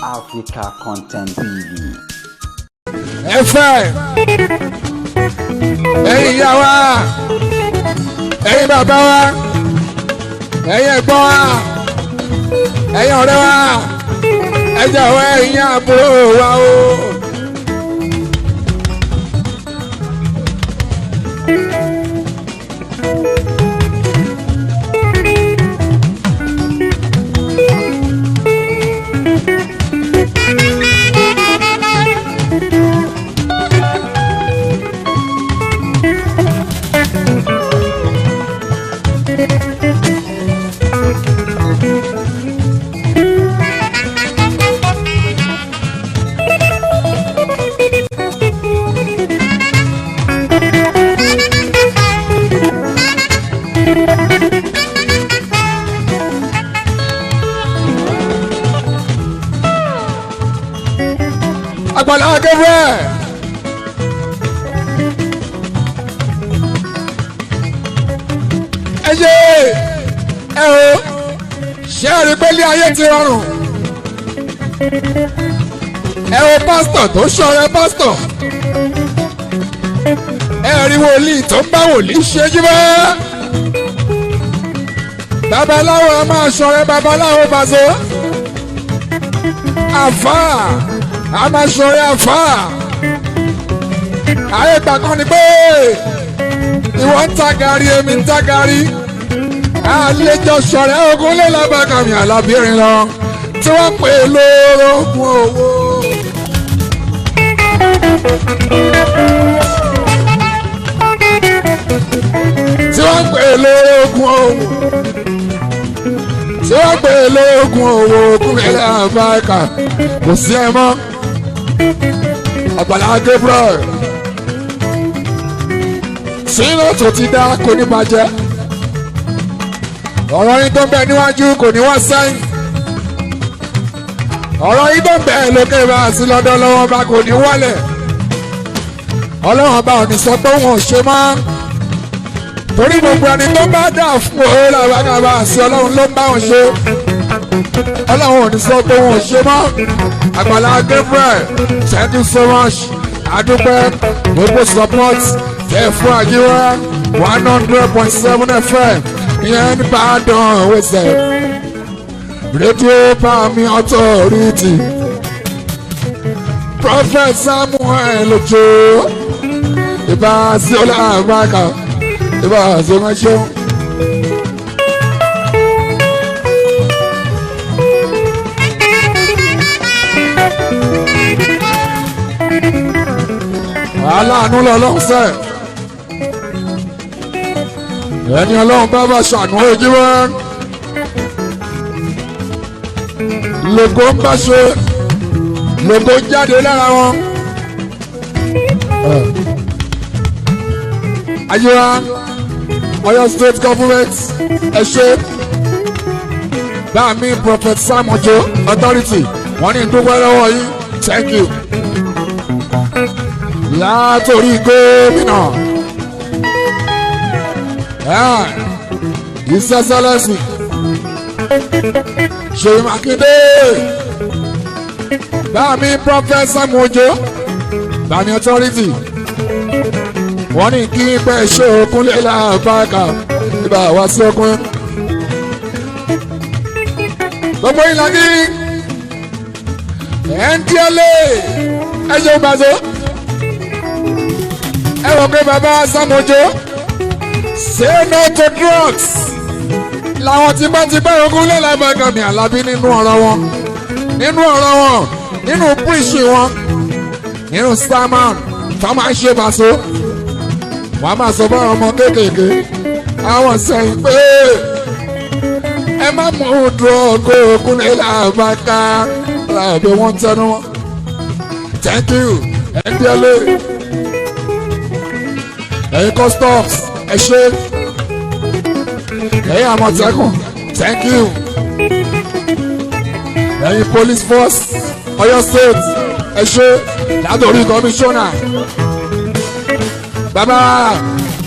Africa Content TV. FM ẹ̀yin ìyá wa ẹ̀yin bàbá wa ẹ̀yin ẹ̀gbọ́n wa ẹ̀yin ọ̀rẹ́ wa ẹ jọ̀wọ́ ẹ̀yin àbúrò wa o. Àgbàlá Gabriel ẹyẹ ẹ o ṣé ẹ rí pé ilé ayé ti rọrùn ẹ o pásítọ̀ tó ṣọrẹ pásítọ̀ ẹ rí wòlíì tó ń bá wòlíì ṣe jí bá babaláwo ẹ máa ṣọrẹ babaláwo bàzọ àfáà a máa ṣọrẹ àfáà ayé ìgbà kan ni pé ìwọ ń ta gàrí èmi ń ta gàrí àlejò ṣọrẹ ogun lé lábàkàmì àlàbírin lọ tí wọ́n pè lórogún owó. tí wọ́n pè lórogún owó tí wọ́n pè lórogún owó kúrẹ́lẹ́ àbáyíká kò sí ẹ mọ́. Àgbàlá Gabriel sínú tó ti dá kò ní bàjẹ́ ọ̀rọ̀ yín tó ń bẹ níwájú kò ní wá sẹ́yìn ọ̀rọ̀ yín tó ń bẹ lókè bá sí lọ́dọ̀ lọ́wọ́ bá kò ní wálẹ̀ ọlọ́run bá òní sọ pé wọn ò ṣe mọ́ torí gbogbo ẹni tó bá dà fún òun làwọn bá sí ọlọ́run ló ń bá wọn ṣe ọlọ́run òní sọ pé wọn ò ṣe mọ́. Àgbàlá Gabriel thank you so much adúpẹ́ gbogbo support tẹ̀ fún àjíwá 100.7 FM ìyẹn ní Ìbàdàn wẹ̀sẹ̀ rédíò Pàmí Authority Prophet Samuel Ojo ìbá sí ọlá àbáka ìbá sí ọmọ ṣeun. aláàánú lọ́lọ́run sẹ́ ẹni ọlọ́run bá bá ṣàánú ojú wọn lògó ń bá ṣe lògó ń jáde lára wọn. ayéwa Ọ̀yọ́ state government ẹ ṣe bá mi Prophet Sam Ojo authority wọ́n ní dúpẹ́ lọ́wọ́ yín thank you. Látòrí gómìnà ìsẹsẹlẹsì Ṣèyí Mákindé bámi Prophet Sam Ojo bámi authority wọ́n ní kí pẹ́ ṣe òkun lélẹ̀ àbáka ibà wá sí ọkùnrin gbogbo ìlànà ẹ̀ ń díẹ̀lé ẹ̀ṣẹ̀ ògbàzó. Ẹ rò pé bàbá Sam Ojo say no to drugs làwọn tipátipá ogun lé lábàgàmì Àlàbí nínú ọ̀rọ̀ wọn nínú píríṣì wọn nínú sermon tó máa ń ṣe bàṣọ wọn máa sọ fún ọmọ kéékèèké àwọn sẹ́yìn pé ẹ má mú drug ogun lé lábàgà Àlàbí wọn tẹnu wọn thank you ẹ ń délé. Ẹ̀yin customs ẹ ṣé ẹ̀yin Àmọ̀tẹ́kùn thank you ẹ̀yin police force Ọ̀yọ́ state ẹ ṣé látòrí commissioner bàbá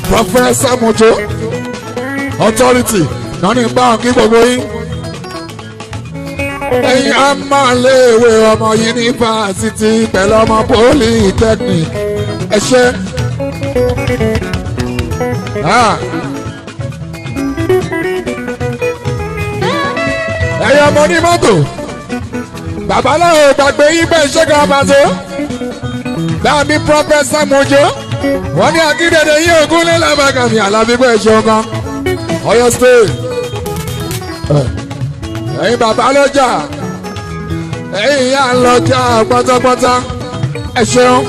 Prophet Sam Ojo authority náà ní báwọn kí gbogbo yín ẹ̀yin á máa léèwé ọmọ yunifásitì pẹ̀lú ọmọ polytechnic ẹ ṣe. ẹ̀yin ọmọ onímọ́tò babaláwo gbàgbé yín bẹ́ẹ̀ ṣé kan àbàzó báàmí pọfẹsà mọjọ wọn ní akíndéde yín ògún nílẹ̀ bàgàmì alábígbọ ẹṣọ kan Ọ̀yọ́ state ẹ̀yin bàbá lọ́jà ẹ̀yin ìyá lọ́jà pátápátá ẹ ṣeun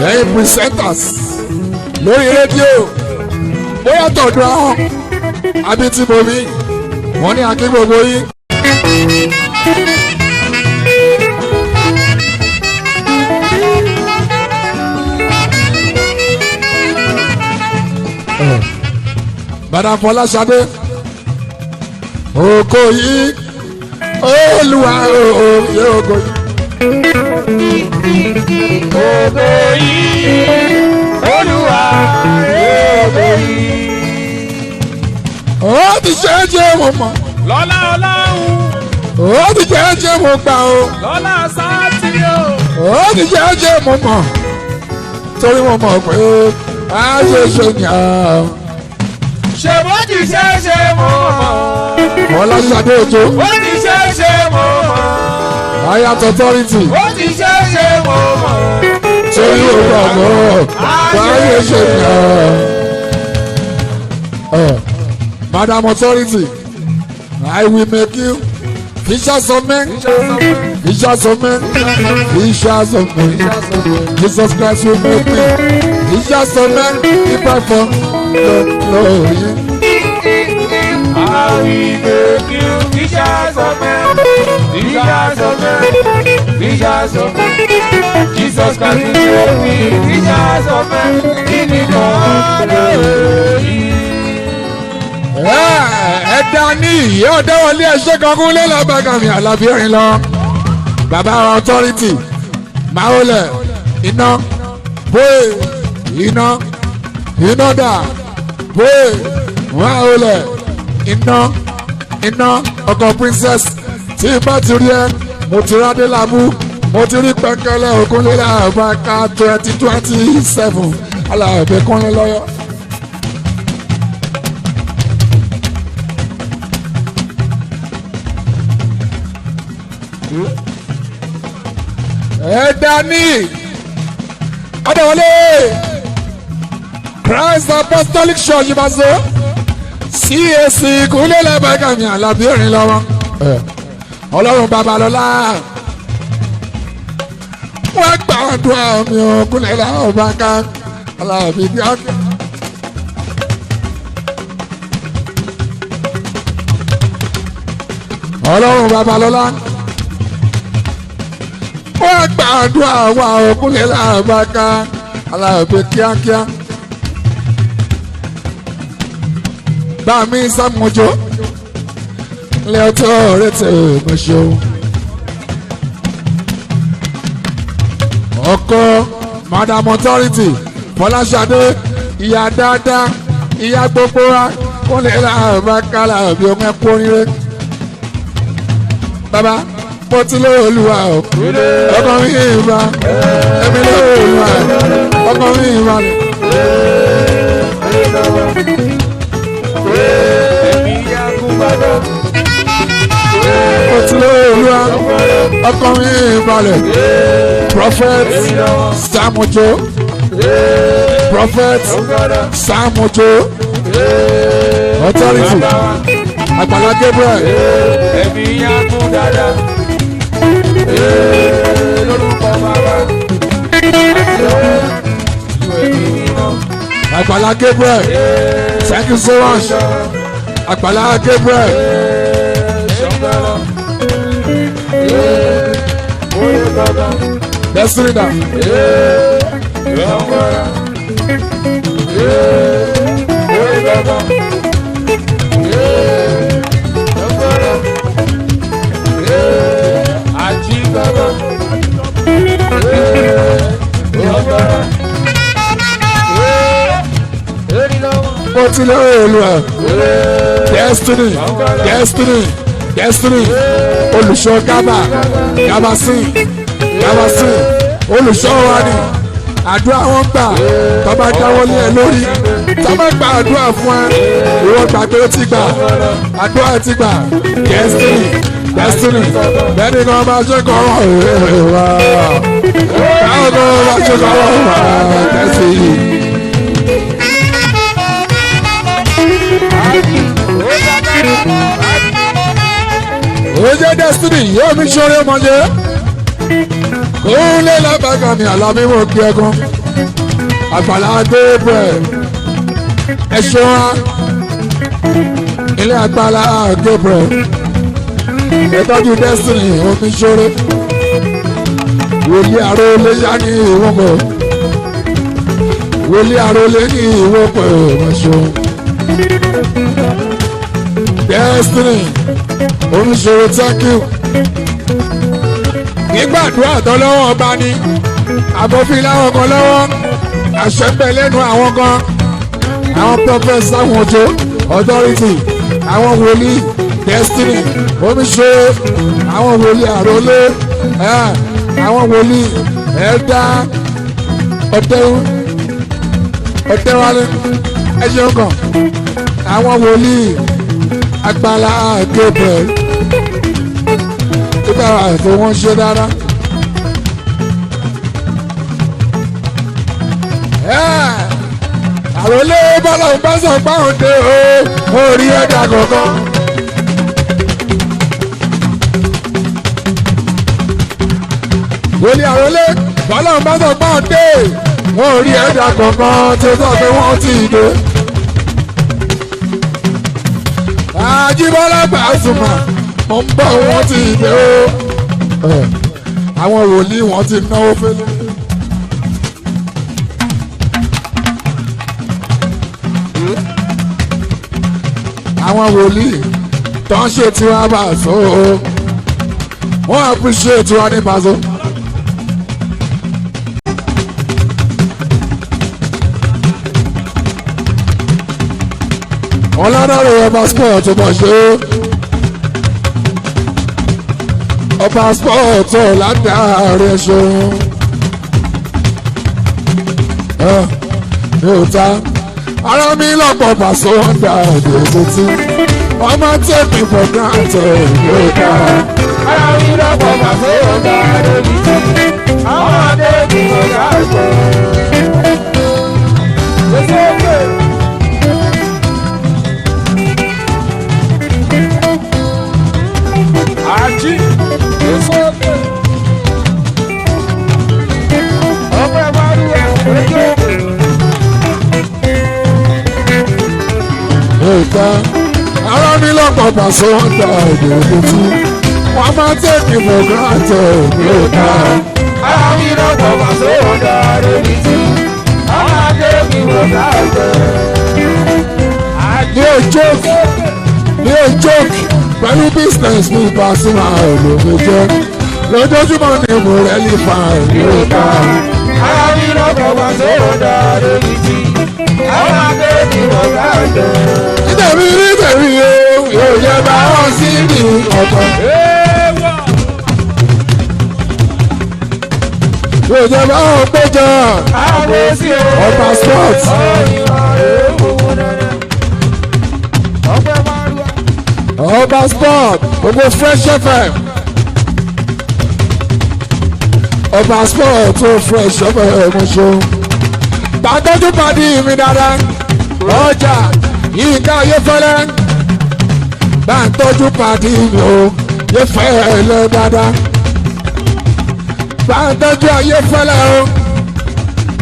ẹ̀yin presenters lórí rédíò bóyá tọ̀dọ̀ àwọn àbí tí mo rí wọn ní akí gbogbo yín. Madam Fọláṣadé oko yìí Olúwa òye oko yìí. Ògo yìí Olúwa ògo yìí. Ó ti ṣe é jẹ́ mo mọ̀. Lọ́lá Ọlọ́run. Ó ti ṣe é jẹ́ mo gbà o. Lọ́lá Sáàtì o. Ó ti ṣe é jẹ́ mo mọ̀. Torí mo mọ̀ pé a ṣe ṣe yàn. Ṣé bó ti ṣe é ṣe mo mọ̀? Fọláṣadé Òjó. Bó ti ṣe é ṣe mo mọ̀? Ayat authority. Bó ti ṣe é ṣe mo mọ̀? Torí mo mọ̀ mọ́ a ṣe ṣe yàn. Madam authority, I will make you fishers of men, fishers of men, fishers of men. Jesus Christ will make me fishers of men, if I fall, glory. I will make you fishers of men, fishers of men, fishers of men. Jesus Christ will make me fishers of men, in the glory. Ẹ̀dá ní ìyá ọ̀dọ́ wọlé ẹ̀ṣẹ́ kan kún lé lábàgàmì àlàbíyẹ̀rin lọ. Bàbá authority máa wọlé iná bóyè iná dà bóyè máa wọlé iná ọkọ̀ princess tí bá ti rí ẹ mo ti rádé lábú mo ti rí pẹ́kẹ́lẹ́ òkúnlélẹ̀ àbáká 2027 alábẹ́kúnlé lọ́yọ́. Ẹ̀dání Adéwọlé Christ Apostolic Church Ìbàzó CAC kúnlẹ̀ lẹ́bàgàmì àlàbí òrìn lọ́wọ́ Ọlọ́run Babalọ́lá wọ́n gbà ọdún àmì òkúnlẹ̀ lẹ́bàgà àlàbí díàkì. Ọlọ́run Babalọ́lá wọ́n gbàdúrà wa òkúlẹ̀ làbàkà alábẹ́ kíákíá. Bá mi sàmójó lẹ́ọ̀tọ́ rẹ̀ tẹ̀ mọ́ṣọ́. Ọkọ Madam authority Fọláṣadé ìyá dáadáa ìyá gbogbo wa kúnlẹ̀ làbàkà alábẹ́ ọmọ ẹ̀kọ́ rírẹ́. Bàbá mo ti lé Olúwa o ọkọ mi ìbá ẹ̀mí lé Olúwa ọkọ mi ìbá ni. mo ti lé Olúwa ọkọ mi ìbá lẹ̀ prophet Sam Ojo prophet Sam Ojo authority Àgbàlá Gabriel. Ẹ̀mí yá kún dáadáa. Lórúkọ bàbá. Àgbàlá Gabriel. Thank you so much. Àgbàlá Gabriel. Destiny da. Mo ti lé Olúwa destiny destiny destiny olùṣọ́ gábà gábàsìn gábàsìn olùṣọ́ wa ni àdúrà wọn gbà tọ́ba dáwọ́lé ẹ lórí tọ́ba gba àdúrà fún ẹ ìwọ gbàgbé ó ti gbà àdúrà ti gbà destiny destiny bẹ́ẹ̀ni kan bá ṣe kọ́ ọ̀rọ̀ wá káwọn kan bá ṣe kọ́ ọ̀rọ̀ wá destiny. ó jẹ́ destiny yóò mi ṣoore mọ́jẹ́ kó lé lábàgà mi àlàmí mọ̀ kí ẹ̀gán àgbàlá Gabriel ẹ̀ṣọ́ wa ilé àgbàlá Gabriel ìtọ́jú destiny omi ṣoore wòlíì àrólé yá ní ìwọ́pọ̀ wòlíì àrólé ní ìwọ́pọ̀ ìmọ̀ṣọ́ destiny omi ṣoore thank you nígbàdúrà tó lọ́wọ́ ọba ní àbófin láwọn kan lọ́wọ́ àṣẹ ń bẹ lẹ́nu àwọn kan àwọn prọfẹsì àwọn òjò authority àwọn wòlíì destiny omiṣe àwọn wòlíì àrólé àwọn wòlíì ẹ̀dá ọ̀tẹ́wálé ẹ̀ṣẹ̀ kan àwọn wòlíì Àgbàlá Gabriel nígbà tó wọ́n ṣe dáadáa. àròlé bọ́lá ń bá sọ páwọn dé o rí ẹ̀dá kankan. wòlíì àròlé bọ́lá ń bá sọ páwọn dé wọ́n rí ẹ̀dá kankan tí ó sọ pé wọ́n ti dé. Àjíbọ́lá Pasuma mo ń bọ̀ wọ́n ti dé o. àwọn wòlíì wọ́n ti náwó fẹ́lẹ́. àwọn wòlíì tó ń ṣe tiwa bá a sọ o wọ́n appreciate tiwa ní Paso. ọlọ́dọ̀rọ̀ ọba sport mọ̀ ṣe ọba sport ládàárí ẹ̀ṣọ́ mi ò ta ara mi lọ́pọ̀ Paso ọ̀dà òdòdó ọmọ take me for granted mi ò ta ara mi lọ́pọ̀ Paso ọ̀dà òdòdó ọmọ take me for granted. Ají ìfọ́pẹ́ ọpẹ́ wárí ẹ̀kọ́ ìta ara mi lọ́pọ̀ Paso ọ̀dà òdòdó tí wọ́n máa take me for granted mi ò ta ara mi lọ́pọ̀ Paso ọ̀dà òdòdó tí wọ́n máa take me for granted. ní o joke pẹ̀lú business mi Pasuma olóògbé jẹ́ lójoojúmọ́ ni mo rẹ̀ lè fa ìlú ká. ara mi lọ́pọ̀ Paso ọ̀dà òdòdó tí wọ́n máa take me for granted. nítorí yóò yẹ bá wọn sí ní ọ̀pọ̀. yóò yẹ bá wọn péjọ ọba sports. ọba sport gbogbo Fresh FM ọba sport tó Fresh FM mo ṣe gbàtọ́jú pàdé mi dáadáa ọjà Yínká Ayéfẹ́lẹ́ bá ń tọ́jú pàdé mi o Ayéfẹ́lẹ́ dáadáa bá ń tọ́jú Ayéfẹ́lẹ́ o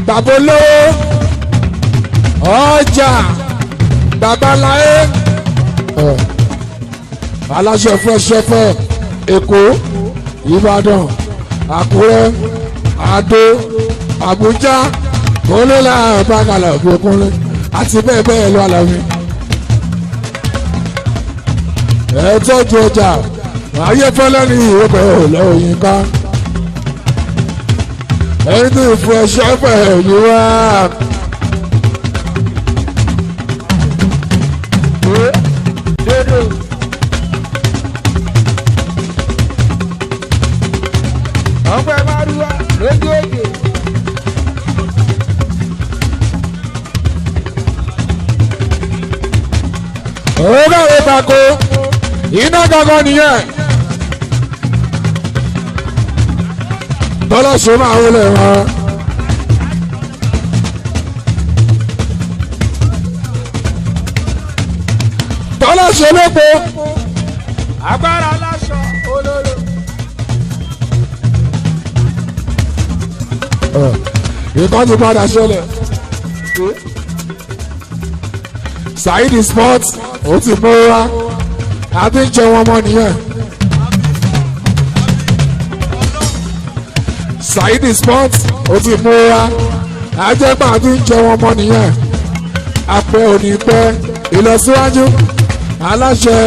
bàbá olówó ọjà babaláyé aláṣẹ Fresh FM Èkó Ìbàdàn Àkúrẹ́ Adó Àbújá kólélà bàgàlà òkúnlé àti bẹ́ẹ̀ bẹ́ẹ̀ lọ àlàmì. ẹ tọ́jú ọjà Ayéfẹ́lẹ́ ní ìwé ọ̀lẹ́ Òyìnká ẹni tí Fresh FM yìí wá. tako iná gangan nìyẹn tọ́lá ṣe máa wọlé wọn. tọ́lá ṣe lépo. agbára aláṣọ olóró. nǹkan ti padà ṣẹlẹ̀. Saheed Sport ó ti mú wa àbí ń jẹ wọn mọ nìyẹn. Saheed Sport ó ti mú wa àjẹpọ̀ àbí ń jẹ wọn mọ nìyẹn. àpẹ òní pẹ́ ìlọsíwájú aláṣẹ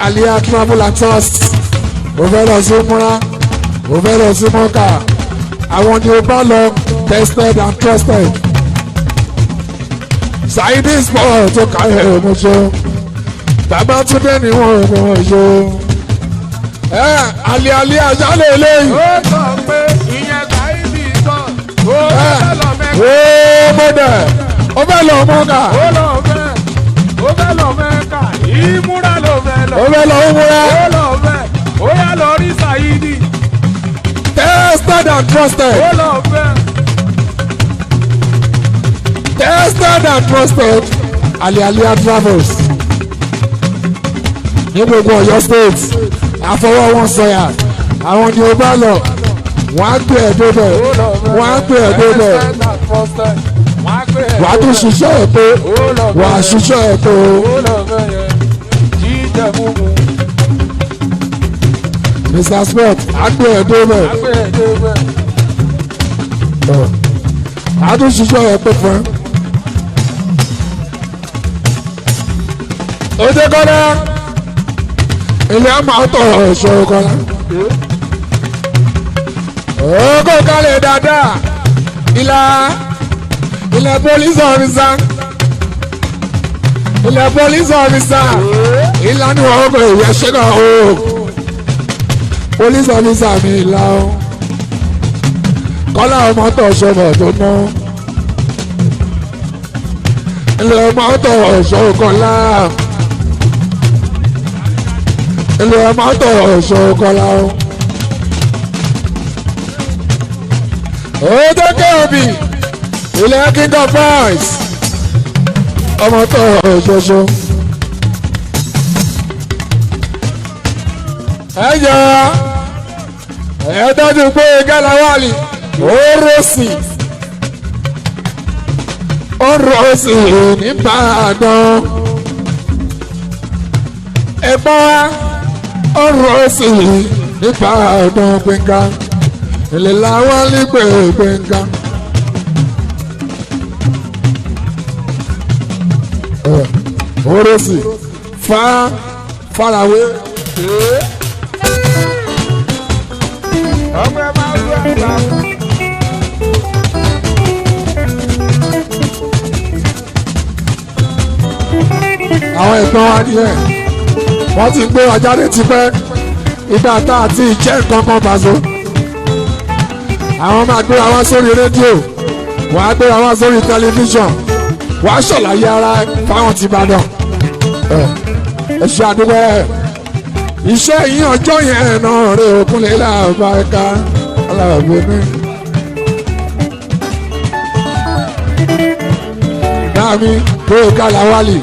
Alia Travel and Tours ó fẹ́ lọ sí múra ó fẹ́ lọ sí mọ́kà àwọn ni ó bá lọ tested and trusted. Saheed Sport tó káyọ̀ ọmọṣẹ́ bàbá túndé ni wọ́n mọ̀ ṣe. Alẹ́ ajálẹ̀ eléyìí. ó sọ pé ìyẹn Saheed Sport ó fẹ́ lọ mẹ́ka. ó mọ̀dẹ̀ ó fẹ́ lọ mọ́kà. ó fẹ́ lọ mẹ́ka ìmúra ló fẹ́ lọ. ó fẹ́ lọ múra. ó lọ fẹ́ ó yá lọ rí Saheed. tested and trusted. ó lọ fẹ́. tested and trusted Alia Travels ní gbogbo Ọ̀yọ́ state àfọwọ́ wọn sọyà àwọn ni ó bá lọ wọ́n á gbé ẹ̀ débẹ̀ wọ́n á gbé ẹ̀ débẹ̀ wọ́n á tún ṣiṣẹ́ ẹ̀ pé wọ́n á ṣiṣẹ́ ẹ̀ pé Mr. Sport á gbé ẹ̀ débẹ̀ á tún ṣiṣẹ́ ẹ̀ pé fún ẹ. Oje kọ́lá ilé àmà ọ̀tọ̀ ọ̀ṣọ́ kọ́lá ọkọ̀ kálẹ̀ dáadáa ilẹ̀ police officer ìlànà ọkọ̀ ìwé ṣẹ́nà o police officer mi ìlà o kọ́lá ọmọ ọ̀tọ̀ ọ̀ṣọ́ tó ná ilẹ̀ ọmọ ọ̀tọ̀ ọ̀ṣọ́ kọ́lá. ilé ọmọ tó ọ̀ṣọ́ kọ́lá o. ó dẹ́kẹ́ òbí ilé king of boys ọmọ tó ọ̀ṣọ́ṣọ́. ẹ yọ ẹ tọ́jú pé gálàwálì ó rọ́ọ̀sì nìbàdàn ẹ̀gbọ́n wa. ọ̀rọ̀ sí nípa ọ̀dọ̀ Gbénga ilé làwọn nígbè Gbénga. ọ̀rọ̀ sí farawé. ọmọ ẹ máa ń gbé àgbà. àwọn ẹ̀gbọ́n wa ni ẹ̀ wọ́n ti gbé wa jáde tipẹ́ ìgbà tá a ti jẹ́ nǹkan kan bàzọ́. àwọn máa gbé wa sórí rédíò wọ́n á gbé wa sórí tẹlifíṣàn wọ́n á ṣàlàyé ara fáwọn ti Ìbàdàn. ẹ ṣe àdúgbò ẹ iṣẹ́ yín ọjọ́ yẹn náà rè òkúnlẹ̀ làbáyíká alábẹ́ni. náà mi tó kálá wálì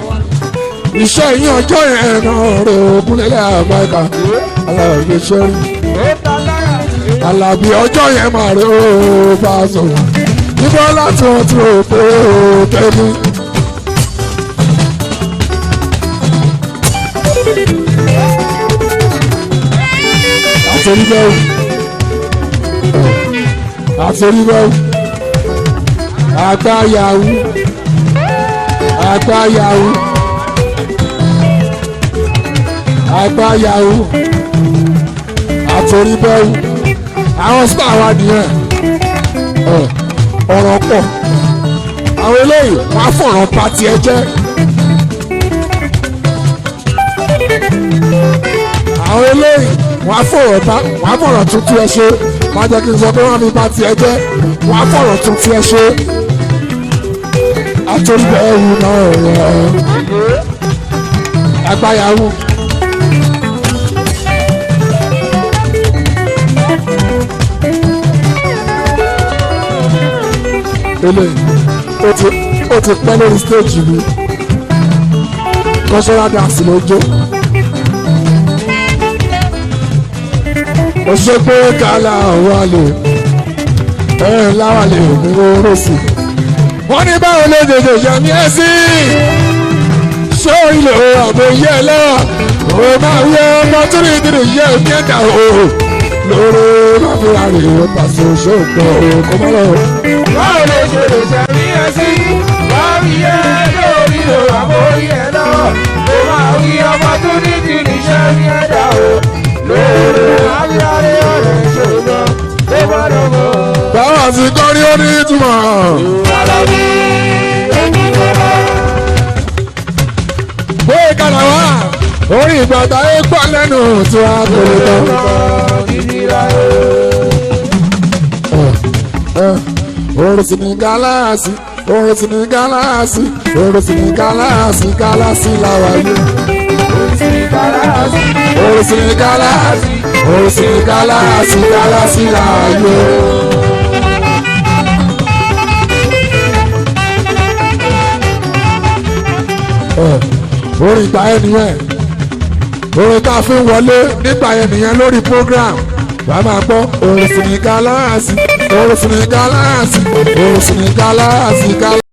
iṣẹ́ yín ọjọ́ yẹn náà rẹ̀ ògúnlélẹ̀ àbáyíká alábí sẹ́rí alábí ọjọ́ yẹn máa rẹ̀ ó bá a sọ̀rọ̀ níbo láti wọ́n ti rò pé ó tẹ́lẹ̀. àtẹ̀ríbẹ̀wò àgbáyàwó àgbáyàwó àtẹ̀ríbẹ̀wò àwọn star wa nìyẹn ọ̀rọ̀ pọ̀ àwọn eléyìí wọ́n á fọ̀rọ̀ pàtì ẹ jẹ́ àwọn eléyìí wọ́n á fọ̀rọ̀ tuntun ẹ ṣe má jẹ́ kí n sọ pé wọ́n fi pàtì ẹ jẹ́ wọ́n á fọ̀rọ̀ tuntun ẹ ṣe àtẹ̀ríbẹ̀wò náà àgbáyàwó. ó ti pẹ́ lórí stage mi cultural dance lójó ó ṣe pé kálá wà lè láwà lè ní oró sí wọ́n ní báwo lè dèdè yẹmí ẹ sí ṣé ilé àbò yẹ lẹ́wà ó máa yẹ ọmọ tó ní ìdílé yẹ omi ẹ̀dá o lórí máfíà rè é pàṣẹ òṣògbọ́ kó má lọ. báwo lè ṣe lè ṣẹ̀mí ẹ sí wọ́n rí ẹ lórí àbò yẹ lọ́wọ́ ó máa rí ọmọ tó ní ìdílé ṣẹ̀mí ẹ̀dá o lórí máfíà rè é ṣògbọ́ kó má lọ. báwo àti kọ́rí ó ní ìtumọ̀. bóyá kàlà wá orí ìgbàgbà ó pọ̀ lẹ́nu tí wàá kórè tán. Oríṣi ní gálàsì oríṣi ní gálàsì oríṣi ní gálàsì gálàsì làwà yé. Oríṣi ní gálàsì oríṣi ní gálàsì oríṣi ní gálàsì gálàsì làwà yé. Orin ìgbà yẹn nìyẹn orin tá a fi ń wọlé nígbà yẹn nìyẹn lórí program wàá máa gbọ́ oríṣi ní gálàsì oríṣi ní gálàsì oríṣi ní gálàsì gálàsì.